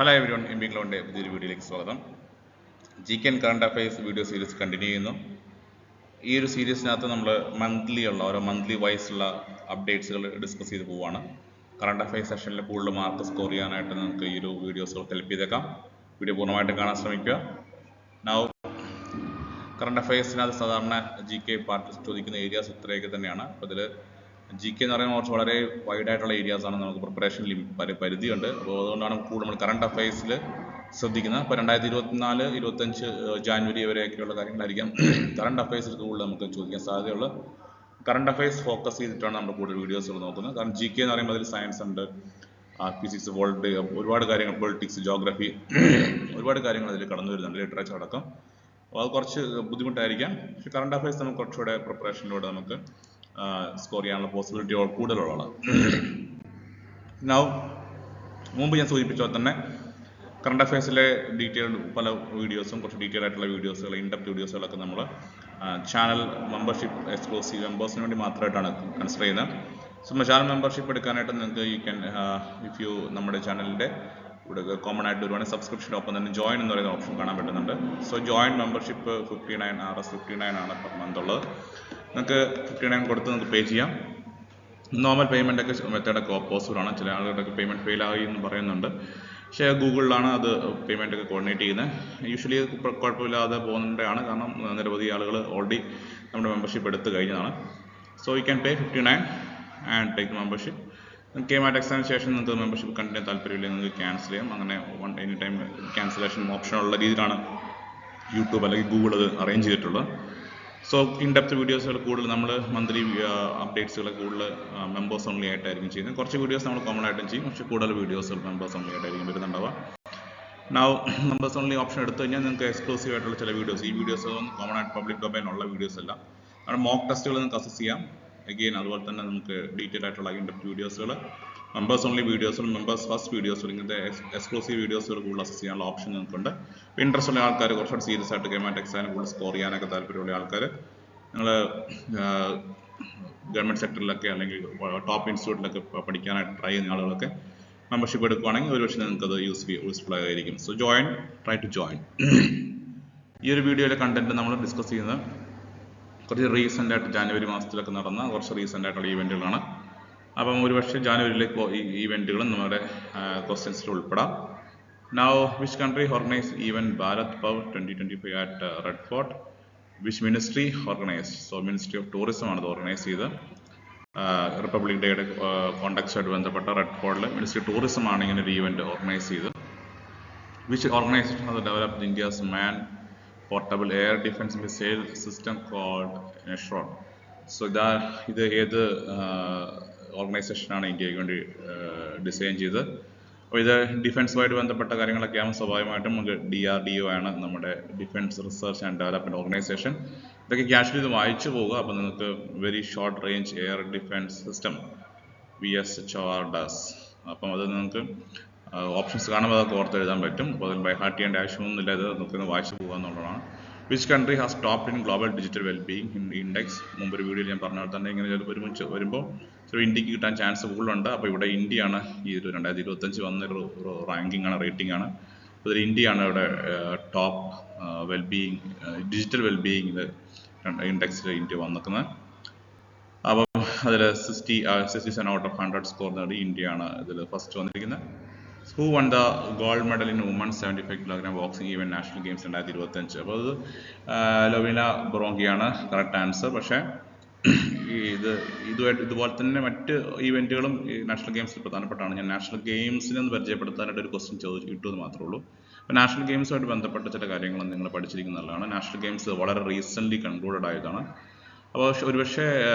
Hello everyone, എംബിഗ്ലോന്റെ പുതിയൊരു വീഡിയോയിലേക്ക് സ്വാഗതം. GK and current affairs video series continue ചെയ്യുന്നു. ഈ ഒരു സീരീസിനകത്ത് നമ്മൾ ഓരോ മന്ത്ലി വൈസുള്ള അപ്ഡേറ്റ്സുകൾ ഡിസ്കസ് ചെയ്ത് പോവുകയാണ്. കറണ്ട് അഫയേഴ്സ് സെഷനിൽ കൂടുതൽ മാർക്ക് സ്കോർ ചെയ്യാനായിട്ട് നിങ്ങൾക്ക് ഈ ഒരു വീഡിയോസുകൾ ഹെൽപ്പ് ചെയ്തേക്കാം. വീഡിയോ പൂർണ്ണമായിട്ട് കാണാൻ ശ്രമിക്കുക. നൗ കറണ്ട് അഫയേഴ്സിനകത്ത് സാധാരണ GK പാർട്ട് ചോദിക്കുന്ന ഏരിയാസ് ഇത്രയൊക്കെ തന്നെയാണ്. അപ്പോൾ ഇതിൽ GK എന്ന് പറയുമ്പോൾ കുറച്ച് വളരെ വൈഡ് ആയിട്ടുള്ള ഏരിയാസ് ആണ്. നമുക്ക് പ്രിപ്പറേഷനിൽ പരിധിയുണ്ട്. അപ്പോൾ അതുകൊണ്ടാണ് കൂടുതൽ നമ്മൾ കറണ്ട് അഫയേഴ്സിൽ ശ്രദ്ധിക്കുന്നത്. ഇപ്പോൾ 2024-25 ജാനുവരി വരെയൊക്കെയുള്ള കാര്യങ്ങളായിരിക്കും കറണ്ട് അഫയേഴ്സിൽ കൂടുതൽ നമുക്ക് ചോദിക്കാൻ സാധ്യതയുള്ളത്. കറണ്ട് അഫയേഴ്സ് ഫോക്കസ് ചെയ്തിട്ടാണ് നമ്മൾ കൂടുതൽ വീഡിയോസുകൾ നോക്കുന്നത്. കാരണം GK എന്ന് പറയുമ്പോൾ അതിൽ സയൻസ് ഉണ്ട്, ഫിസിക്സ്, ഒരുപാട് കാര്യങ്ങൾ, പൊളിറ്റിക്സ്, ജോഗ്രഫി, ഒരുപാട് കാര്യങ്ങൾ അതിൽ കടന്നു വരുന്നുണ്ട്, ലിറ്ററേച്ചർ അടക്കം. അപ്പോൾ അത് കുറച്ച് ബുദ്ധിമുട്ടായിരിക്കാം. പക്ഷെ കറണ്ട് അഫയേഴ്സ് നമുക്ക് കുറച്ചുകൂടെ പ്രിപ്പറേഷനിലൂടെ നമുക്ക് സ്കോർ ചെയ്യാനുള്ള പോസിബിലിറ്റി കൂടുതലുള്ളതാണ്. മുമ്പ് ഞാൻ സൂചിപ്പിച്ച തന്നെ കറണ്ട് അഫയേഴ്സിലെ ഡീറ്റെയിൽഡ് പല വീഡിയോസും, കുറച്ച് ഡീറ്റെയിൽ ആയിട്ടുള്ള വീഡിയോസുകൾ, ഇൻഡെപ്ത് വീഡിയോസുകളൊക്കെ നമ്മൾ ചാനൽ മെമ്പർഷിപ്പ് എക്സ്ക്ലൂസീവ് മെമ്പേഴ്സിന് വേണ്ടി മാത്രമായിട്ടാണ് കൺസിഡർ ചെയ്യുന്നത്. സോ ചാനൽ മെമ്പർഷിപ്പ് എടുക്കാനായിട്ട് നിങ്ങൾക്ക് നമ്മുടെ ചാനലിൻ്റെ ഇവിടെ കോമൺ ആയിട്ട് വരുവാണെങ്കിൽ സബ്സ്ക്രിപ്ഷൻ ഒപ്പം തന്നെ ജോയിൻ എന്ന് പറയുന്ന ഓപ്ഷൻ കാണാൻ പറ്റുന്നുണ്ട്. സോ ജോയിൻ മെമ്പർഷിപ്പ് 59 Rs ആണ് പെർ മന്ത് ഉള്ളത്. നിങ്ങൾക്ക് 59 കൊടുത്ത് നിങ്ങൾക്ക് പേ ചെയ്യാം. നോർമൽ പേയ്മെൻ്റ് ഒക്കെ മെത്തേഡൊക്കെ പോസിബിൾ ആണ്. ചില ആളുകളുടെ പേയ്മെൻറ്റ് ഫെയിൽ ആയി എന്ന് പറയുന്നുണ്ട്. പക്ഷേ ഗൂഗിളിലാണ് അത് പേയ്മെൻ്റ് ഒക്കെ കോർഡിനേറ്റ് ചെയ്യുന്നത്. യൂഷ്വലി കുഴപ്പമില്ലാതെ പോകുന്നതാണ്. കാരണം നിരവധി ആളുകൾ ഓൾറെഡി നമ്മുടെ മെമ്പർഷിപ്പ് എടുത്തു കഴിഞ്ഞതാണ്. So you can pay 59 and take membership. KMAT എക്സാമിന് ശേഷം നിങ്ങൾക്ക് മെമ്പർഷിപ്പ് കണ്ടിന്യൂ താല്പര്യമില്ലെങ്കിൽ നിങ്ങൾക്ക് ക്യാൻസൽ ചെയ്യാം. അങ്ങനെ എനി ടൈം ക്യാൻസലേഷൻ ഓപ്ഷനുള്ള രീതിയിലാണ് യൂട്യൂബ് അല്ലെങ്കിൽ ഗൂഗിൾ അത് അറേഞ്ച് ചെയ്തിട്ടുള്ളത്. സോ ഇൻഡെപ്ത് വീഡിയോസുകൾ കൂടുതൽ നമ്മൾ മന്ത്ലി അപ്ഡേറ്റ്സുകൾ കൂടുതൽ മെമ്പേഴ്സ് ഓൺലി ആയിട്ടായിരിക്കും ചെയ്യുന്നത്. കുറച്ച് വീഡിയോസ് നമ്മൾ കോമൺ ആയിട്ടും ചെയ്യും, പക്ഷേ കൂടുതൽ വീഡിയോസുകൾ മെമ്പേഴ്സ് ഓൺലി ആയിട്ടായിരിക്കും വരുന്നുണ്ടാവുക. മെമ്പേഴ്സ് ഓൺലി ഓപ്ഷൻ എടുത്തു കഴിഞ്ഞാൽ നിങ്ങൾക്ക് എക്സ്ക്ലൂസീവ് ആയിട്ടുള്ള ചില വീഡിയോസ്, ഈ വീഡിയോസ് കോമൺ ആയിട്ട് പബ്ലിക് ഡൊമൈൻ ഉള്ള വീഡിയോസ് അല്ല. അവിടെ മോക്ക് ടെസ്റ്റുകൾ നിങ്ങൾക്ക് അസസ് ചെയ്യാം. അഗെയിൻ അതുപോലെ തന്നെ നമുക്ക് ഡീറ്റെയിൽ ആയിട്ടുള്ള ഇൻഡെപ്ത് വീഡിയോസുകൾ, മെമ്പേഴ്സ് ഓൺലി വീഡിയോസുകൾ, മെമ്പേഴ്സ് ഫസ്റ്റ് വീഡിയോസുകൾ, ഇങ്ങനത്തെ എക്സ്ക്ലൂസീവ് വീഡിയോസുകൾ കൂടുതൽ അസസ് ചെയ്യാനുള്ള ഓപ്ഷൻ നിങ്ങൾക്കുണ്ട്. ഇൻട്രസ്റ്റ് ഉള്ള ആൾക്കാർ, കുറച്ചുകൂടി സീരിയസ് ആയിട്ട് KMAT എക്സാമിന് കൂടുതൽ സ്കോർ ചെയ്യാനൊക്കെ താല്പര്യമുള്ള ആൾക്കാർ, നിങ്ങൾ ഗവൺമെൻറ് സെക്ടറിലൊക്കെ അല്ലെങ്കിൽ ടോപ്പ് ഇൻസ്റ്റിറ്റ്യൂട്ടിലൊക്കെ പഠിക്കാനായിട്ട് ട്രൈ ചെയ്യുന്ന ആളുകളൊക്കെ മെമ്പർഷിപ്പ് എടുക്കുകയാണെങ്കിൽ ഒരുപക്ഷെ നിങ്ങൾക്കത് യൂസ്ഫുൾ ആയിരിക്കും. So try to join. ഈ ഒരു വീഡിയോയിലെ കണ്ടന്റ് നമ്മൾ ഡിസ്കസ് ചെയ്യുന്നത് കുറച്ച് റീസെൻ്റ് ആയിട്ട് ജാനുവരി മാസത്തിലൊക്കെ നടന്ന കുറച്ച് റീസെൻ്റ് ആയിട്ടുള്ള ഈവെൻറ്റുകളാണ്. അപ്പം ഒരുപക്ഷെ ജാനുവരിയിലേക്ക് ഈ ഈവെൻറ്റുകളും നമ്മുടെ ക്വസ്റ്റ്യൻസിൽ ഉൾപ്പെടാം. Now, which country organized event Bharat Pav 2025 at Red Fort? Which ministry organized? So Ministry of Tourism ആണ് ഇത് ഓർഗനൈസ് ചെയ്ത്. റിപ്പബ്ലിക് ഡേയുടെ കോണ്ടാക്ട്സുമായിട്ട് ബന്ധപ്പെട്ട റെഡ് ഫോർട്ടിൽ മിനിസ്ട്രി ഓഫ് ടൂറിസം ആണ് ഇങ്ങനെ ഒരു ഈവെൻറ്റ് ഓർഗനൈസ് ചെയ്ത്. Which organisation has developed India's man portable air defense missile system called Neshron? So ഇത് ഏത് ഓർഗനൈസേഷനാണ് ഇന്ത്യക്ക് വേണ്ടി ഡിസൈൻ ചെയ്ത്? അപ്പോൾ ഇത് ഡിഫൻസുമായിട്ട് ബന്ധപ്പെട്ട കാര്യങ്ങളൊക്കെ ആകുമ്പോൾ സ്വാഭാവികമായിട്ടും നമുക്ക് DRDO ആണ് നമ്മുടെ defence research and development organisation. ഇതൊക്കെ ക്യാഷ്വലി ഇത് വായിച്ചു പോകുക. അപ്പോൾ നിങ്ങൾക്ക് very short range air defence system VSHOR. അപ്പം അത് നിങ്ങൾക്ക് ഓപ്ഷൻസ് കാണുമ്പോൾ അതൊക്കെ ഓർത്തെഴുതാൻ പറ്റും. അപ്പോൾ അതിൽ ബൈഹാർട്ട് ചെയ്യേണ്ട ആവശ്യമൊന്നുമില്ല, ഇത് നമുക്ക് വായിച്ചു പോകുക എന്നുള്ളതാണ്. Which country has topped in global digital wellbeing index? മുമ്പൊരു വീഡിയോയിൽ ഞാൻ പറഞ്ഞ പോലെ തന്നെ ഇങ്ങനെ ഒരുമിച്ച് വരുമ്പോൾ ഇന്ത്യക്ക് കിട്ടാൻ ചാൻസ് കൂടുതലുണ്ട്. അപ്പോൾ ഇവിടെ ഇന്ത്യയാണ് ഈ ഒരു 2025 വന്നൊരു റാങ്കിങ് ആണ്, റേറ്റിംഗ് ആണ്. അതിൽ ഇന്ത്യയാണ് ഇവിടെ ടോപ്പ് വെൽബീയിങ്, ഡിജിറ്റൽ വെൽബീയിങ് ഇൻഡെക്സിൽ ഇന്ത്യ വന്നിരിക്കുന്നത്. അപ്പം അതിൽ 67 out of 100 സ്കോർ നേടി ഇന്ത്യയാണ് ഇതിൽ ഫസ്റ്റ് വന്നിരിക്കുന്നത്. Who won the gold medal in women's 75 kg boxing event national games 2025? അപ്പോൾ അത് ലൊവീന ബൊറോങ്കിയാണ് കറക്റ്റ് ആൻസർ. പക്ഷേ ഇതുപോലെ തന്നെ മറ്റ് ഈവെൻറ്റുകളും ഈ നാഷണൽ ഗെയിംസിൽ പ്രധാനപ്പെട്ടാണ്. ഞാൻ നാഷണൽ ഗെയിംസിനെ ഒന്ന് പരിചയപ്പെടുത്താനായിട്ട് ഒരു ക്വസ്റ്റ്യൻ കിട്ടുമെന്ന് മാത്രമേ ഉള്ളൂ. അപ്പോൾ നാഷണൽ ഗെയിംസുമായിട്ട് ബന്ധപ്പെട്ട ചില കാര്യങ്ങളും നിങ്ങൾ പഠിച്ചിരിക്കുന്നതാണ്. നാഷണൽ ഗെയിംസ് വളരെ റീസെൻ്റ്ലി കൺക്ലൂഡഡ് ആയതാണ്. അപ്പോൾ ഒരുപക്ഷെ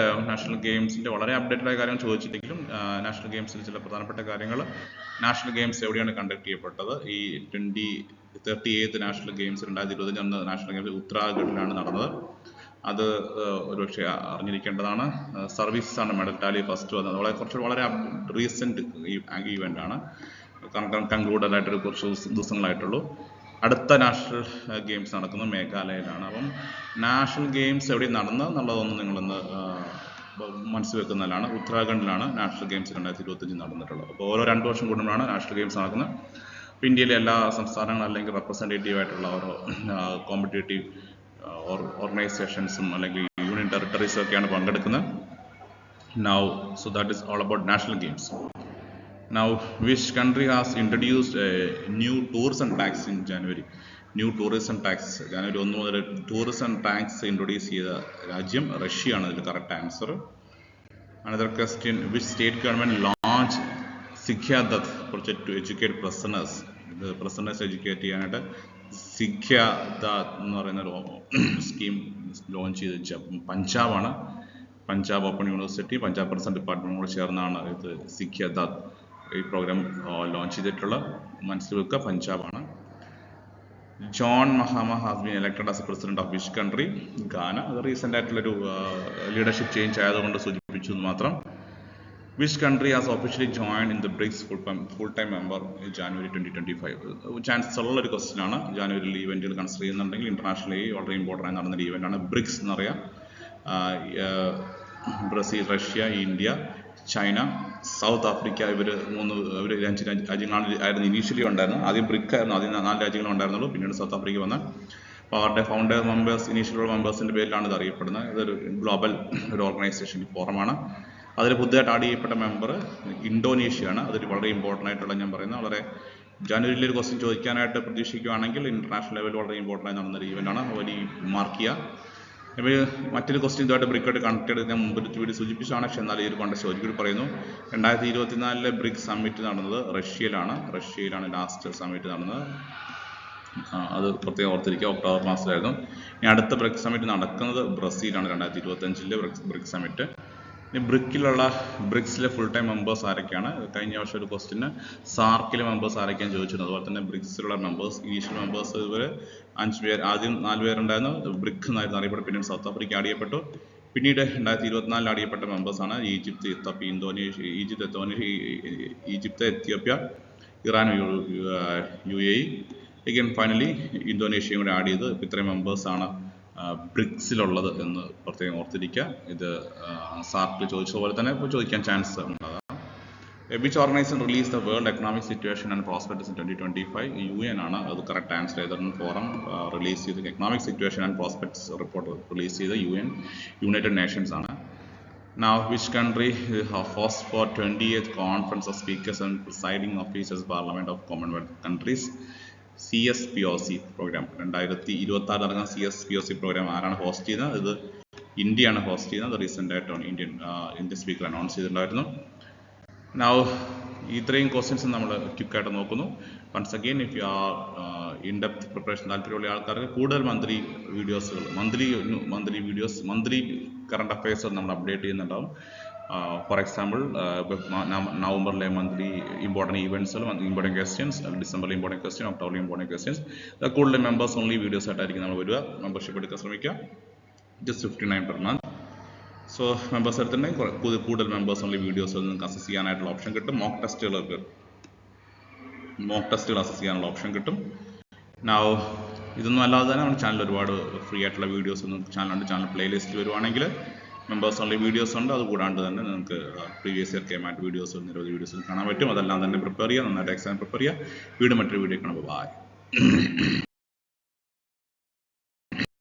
നാഷണൽ ഗെയിംസിൻ്റെ വളരെ അപ്ഡേറ്റഡ് ആയ കാര്യങ്ങൾ ചോദിച്ചിട്ടെങ്കിലും നാഷണൽ ഗെയിംസിൽ ചില പ്രധാനപ്പെട്ട കാര്യങ്ങൾ, നാഷണൽ ഗെയിംസ് എവിടെയാണ് കണ്ടക്ട് ചെയ്യപ്പെട്ടത്? ഈ 38th national games 2025 national games ഉത്തരാഖണ്ഡിലാണ് നടന്നത്. അത് ഒരുപക്ഷെ അറിഞ്ഞിരിക്കേണ്ടതാണ്. സർവീസസാണ് മെഡൽ ടാലി ഫസ്റ്റ് വന്നത്. വളരെ റീസെൻറ്റ് ഈവൻ്റ് ആണ്, കൺക്ലൂഡഡ് ആയിട്ടൊരു കുറച്ച് ദിവസങ്ങളായിട്ടുള്ളൂ. അടുത്ത നാഷണൽ ഗെയിംസ് നടക്കുന്നത് മേഘാലയയിലാണ്. അപ്പം നാഷണൽ ഗെയിംസ് എവിടെ നടന്നത് എന്നുള്ളതൊന്നും നിങ്ങളൊന്ന് മനസ്സിൽ വെക്കുന്നതിലാണ്. ഉത്തരാഖണ്ഡിലാണ് നാഷണൽ ഗെയിംസ് 2025 നടന്നിട്ടുള്ളത്. അപ്പോൾ ഓരോ 2 വർഷം കൂടുമ്പോഴാണ് നാഷണൽ ഗെയിംസ് നടക്കുന്നത്. ഇന്ത്യയിലെ എല്ലാ സംസ്ഥാനങ്ങളും അല്ലെങ്കിൽ റെപ്രസെൻറ്റേറ്റീവ് ആയിട്ടുള്ള ഓരോ കോമ്പറ്റേറ്റീവ് ഓർഗനൈസേഷൻസും അല്ലെങ്കിൽ യൂണിയൻ ടെറിട്ടറീസും ഒക്കെയാണ് പങ്കെടുക്കുന്നത്. Now, so that is all about national games. Now, which country has introduced a new tourism tax in January? New tourism tax ജനുവരി 1 മുതൽ ടൂറിസം ടാക്സ് ഇൻട്രൊഡ്യൂസ് ചെയ്ത രാജ്യം റഷ്യയാണ്. അതിൽ correct answer. Another question, which state government launched Sikhya Dutt project to educate prisoners? The prisoners educate ചെയ്യാനായിട്ട് സിഖ്യ ദത്ത് എന്ന് പറയുന്ന ഒരു scheme launch ചെയ്ത് പഞ്ചാബാണ്. Punjab open university, Punjab present department കൂടെ ചേർന്നാണ് ഇത് സിഖ്യ ദത്ത് ഈ പ്രോഗ്രാം ലോഞ്ച് ചെയ്തിട്ടുള്ള. മനസ്സിൽ വെക്കുക, പഞ്ചാബാണ്. John Mahama has been elected as president of which country? Ghana. അത് റീസെന്റ് ആയിട്ടുള്ളൊരു ലീഡർഷിപ്പ് ചേഞ്ച് ആയതുകൊണ്ട് സൂചിപ്പിച്ചു എന്ന് മാത്രം. Which country has officially join in the BRICS full time member January 2025? Chances ഉള്ള ഒരു ക്വസ്റ്റ്യൻ ആണ്. ജാനുവരിയിൽ ഈവെന്റുകൾ കൺസിഡർ ചെയ്യുന്നുണ്ടെങ്കിൽ ഇന്റർനാഷണലി വളരെ ഇമ്പോർട്ടൻ്റ് ആയി നടന്നൊരു ഇവന്റ് ആണ് ബ്രിക്സ് എന്നറിയാം. Brazil, Russia, India, China, south Africa, ഇവർ 5 രാജ്യങ്ങളായിരുന്നു ഇനീഷ്യലി ഉണ്ടായിരുന്നത്. ആദ്യം ബ്രിക് ആയിരുന്നു, ആദ്യം 4 രാജ്യങ്ങൾ ഉണ്ടായിരുന്നുള്ളൂ. പിന്നീട് സൗത്ത് ആഫ്രിക്ക വന്ന് അപ്പോൾ അവരുടെ ഫൗണ്ടർ മെമ്പേഴ്സ്, ഇനീഷ്യലുള്ള മെമ്പേഴ്സിൻ്റെ പേരിലാണ് ഇത് അറിയപ്പെടുന്നത്. ഇതൊരു ഗ്ലോബൽ ഒരു ഓർഗനൈസേഷൻ ഫോറമാണ്. അതിൽ പുതുതായിട്ട് ആഡ് ചെയ്യപ്പെട്ട മെമ്പർ ഇന്തോനേഷ്യയാണ്. അതൊരു വളരെ ഇമ്പോർട്ടൻ്റ് ആയിട്ടുള്ള, ഞാൻ പറയുന്നത് വളരെ ജനുവരിയിൽ ഒരു ക്വസ്റ്റ്യൻ ചോദിക്കാനായിട്ട് പ്രതീക്ഷിക്കുകയാണെങ്കിൽ ഇന്റർനാഷണൽ ലെവലിൽ വളരെ ഇമ്പോർട്ടൻ്റ് ആയി നടന്നൊരു ഇവൻ്റാണ്. വലിയ മാർക്ക് ചെയ്യുക. ഇപ്പോൾ മറ്റൊരു ക്വസ്റ്റ്യൻ ഇതുമായിട്ട് ബ്രിക്കായിട്ട് കണക്ട് ചെയ്ത് ഞാൻ മുമ്പ് വീഡിയോ സൂചിപ്പിച്ചതാണ്. പക്ഷേ എന്നാൽ ഈ ഒരു കോൺടെക്സ്റ്റ് ഒരിക്കലും പറയുന്നു. 2024 ബ്രിക്സ് സമ്മിറ്റ് നടന്നത് റഷ്യയിലാണ് ലാസ്റ്റ് സമ്മിറ്റ് നടന്നത്. അത് പ്രത്യേകം ഓർത്തിരിക്കുക. ഒക്ടോബർ മാസത്തിലായിരുന്നു. ഇനി അടുത്ത ബ്രിക്സ് സമ്മിറ്റ് നടക്കുന്നത് ബ്രസീലാണ് 2025 ബ്രിക്സ് സമ്മിറ്റ്. ഇനി ബ്രിക്സിലെ ഫുൾ ടൈം മെമ്പേഴ്സ് ആരൊക്കെയാണ്? കഴിഞ്ഞ വർഷം ഒരു ക്വസ്റ്റിന് സാർക്കിലെ മെമ്പേഴ്സ് ആരൊക്കെയാണ് ചോദിച്ചിരുന്നത്. അതുപോലെ തന്നെ ബ്രിക്സിലുള്ള മെമ്പേഴ്സ്, ഇനീഷ്യൽ മെമ്പേഴ്സ് ഇവർ 5 പേർ, ആദ്യം 4 പേരുണ്ടായിരുന്നു. ബ്രിക് എന്നായിരുന്നു അറിയപ്പെട്ടു. പിന്നീട് സൗത്ത് ആഫ്രിക്ക ആഡ് ചെയ്യപ്പെട്ടു. പിന്നീട് 2024 ആഡ് ചെയ്യപ്പെട്ട മെമ്പേഴ്സാണ് Egypt, Ethiopia, Iran, UAE. Again finally ഇന്തോനേഷ്യയും കൂടെ ആഡ് ചെയ്ത് ഇത്രയും മെമ്പേഴ്സാണ് ബ്രിക്സിലുള്ളത് എന്ന് പ്രത്യേകം ഓർത്തിരിക്കുക. ഇത് സാർക്കിൽ ചോദിച്ചതുപോലെ തന്നെ ഇപ്പോൾ ചോദിക്കാൻ ചാൻസ് ഉണ്ടാകാം. Which organisation release the world economic situation and prospectus in 2025? UN ആണ്. അത് കറക്റ്റ് ആൻസർ ചെയ്തിരുന്ന ഫോറം റിലീസ് ചെയ്ത് economic situation and prospects report release ചെയ്ത യുണൈറ്റഡ് നേഷൻസ് ആണ്. Now, which country hosts for 20th Conference of Speakers and Presiding Officers Parliament of Commonwealth Countries? CSPOC program 2026 നടക്കുന്ന CSPOC programme ആരാണ് host ചെയ്യുന്നത്? ഇത് ഇന്ത്യയാണ് host ചെയ്യുന്നത്. Recent ആയിട്ടാണ് Indian speaker announce ചെയ്തിട്ടുണ്ടായിരുന്നു. Now, ഇത്രയും ക്വസ്റ്റ്യൻസ് നമ്മൾ ക്വിക്കായിട്ട് നോക്കുന്നു. Once again, if you are in depth preparation താല്പര്യമുള്ള ആൾക്കാർക്ക് കൂടുതൽ മന്ത്ലി വീഡിയോസുകൾ, മന്ത്ലി കറണ്ട് അഫയേഴ്സ് നമ്മൾ അപ്ഡേറ്റ് ചെയ്യുന്നുണ്ടാവും. ഫോർ എക്സാമ്പിൾ, നവംബറിലെ മന്ത്ലി ഇമ്പോർട്ടൻറ്റ് ഈവൻസുകളും ഇമ്പോർട്ടൻറ്റ് ക്വസ്റ്റ്യൻസ്, ഡിസംബറിലെ ഇമ്പോർട്ടൻറ്റ് ക്വസ്റ്റ്യൻ, ഒക്ടോബറിലെ ഇമ്പോർട്ടൻറ്റ് ക്വസ്റ്റ്യൻസ്, കൂടുതൽ മെമ്പേഴ്സ് ഓൺലി വീഡിയോസ് ആയിട്ടായിരിക്കും നമ്മൾ വരിക. മെമ്പർഷിപ്പ് എടുക്കാൻ ശ്രമിക്കുക. Just 59 per month. So members എടുത്തിട്ടുണ്ടെങ്കിൽ കൂടുതൽ മെമ്പേഴ്സ് ഓൺലി വീഡിയോസ് നിങ്ങൾക്ക് അസസ് ചെയ്യാനായിട്ടുള്ള ഓപ്ഷൻ കിട്ടും. മോക്ക് ടെസ്റ്റുകൾ അസസ് ചെയ്യാനുള്ള ഓപ്ഷൻ കിട്ടും. ഇതൊന്നും അല്ലാതെ തന്നെ നമ്മുടെ ചാനൽ ഒരുപാട് ഫ്രീ ആയിട്ടുള്ള വീഡിയോസ് ഒന്നും ചാനൽ പ്ലേലിസ്റ്റ് വരുവാണെങ്കിൽ മെമ്പേഴ്സ് ഓൺലി വീഡിയോസ് ഉണ്ട്. അതുകൂടാണ്ട് തന്നെ നിങ്ങൾക്ക് പ്രീവിയസ് ഇയർ കേമായിട്ട് നിരവധി വീഡിയോസ് കാണാൻ പറ്റും. അതെല്ലാം തന്നെ പ്രിപ്പയർ ചെയ്യുക, നന്നായിട്ട് എക്സാം പ്രിപ്പയർ ചെയ്യുക. മറ്റൊരു വീഡിയോ കാണുമ്പോൾ ബൈ.